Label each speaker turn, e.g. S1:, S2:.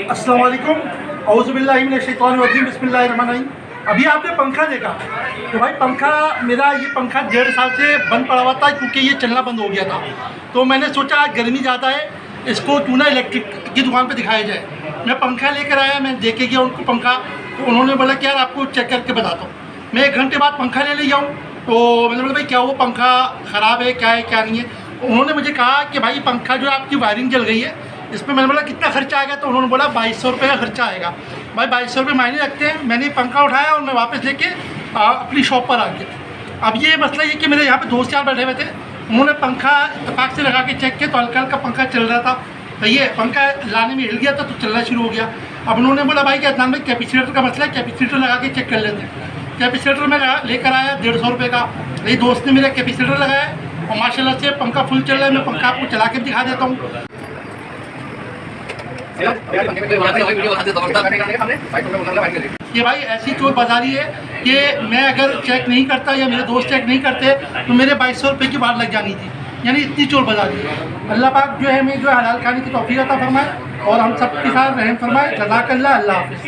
S1: अस्सलाम वालेकुम, औज़ुबिल्लाहि मिनश्शैतानिर्रजीम, बिस्मिल्लाहिर्रहमानिर्रहीम। अभी आपने पंखा देखा, तो भाई पंखा मेरा ये पंखा 1.5 साल से बंद पड़ा हुआ था क्योंकि ये चलना बंद हो गया था। तो मैंने सोचा आज गर्मी ज़्यादा है, इसको क्यों ना इलेक्ट्रिक की दुकान पे दिखाया जाए। मैं पंखा लेकर आया, मैं देखे गया उनको पंखा, तो उन्होंने बोला कि यार आपको चेक करके बताता हूँ। मैं 1 घंटे बाद पंखा ले जाऊँ, तो मैंने बोला भाई क्या वो पंखा ख़राब है, क्या है क्या नहीं है। उन्होंने मुझे कहा कि भाई पंखा जो है आपकी वायरिंग जल गई है, इसमें मैंने बोला कितना खर्चा आएगा, तो उन्होंने बोला 2200 रुपये का खर्चा आएगा। भाई 2200 रुपये मायने रखते हैं। मैंने पंखा उठाया और मैं वापस लेके अपनी शॉप पर आ गया। अब ये मसला ये कि मेरे यहाँ पे दोस्त यार बैठे हुए थे, उन्होंने पंखा इत्तेफाक से लगा के चेक किया तो हल्का हल्का पंखा चल रहा था। तो ये पंखा लाने में हिल गया था तो चलना शुरू हो गया। अब उन्होंने बोला भाई क्या अदनान भाई कैपेसिटर का मसला है, कैपेसिटर लगा के चेक कर लेते हैं। कैपेसिटर मैं लेकर आया 150 रुपये का। मेरी दोस्त ने मेरा कैपेसिटर लगाया और माशाल्लाह से पंखा फुल चल रहा है। मैं पंखा आपको चला के दिखा देता हूँ। ये भाई ऐसी चोर बाजारी है कि मैं अगर चेक नहीं करता या मेरे दोस्त चेक नहीं करते तो मेरे 2200 रुपये की बात लग जानी थी। यानी इतनी चोर बाजारी है। अल्लाह पाक जो है हमें जो हलाल खाने की तौफीक अता फरमाए और हम सब के साथ रहम फरमाए। जज़ाकल्लाह, अल्लाह हाफ़िज़।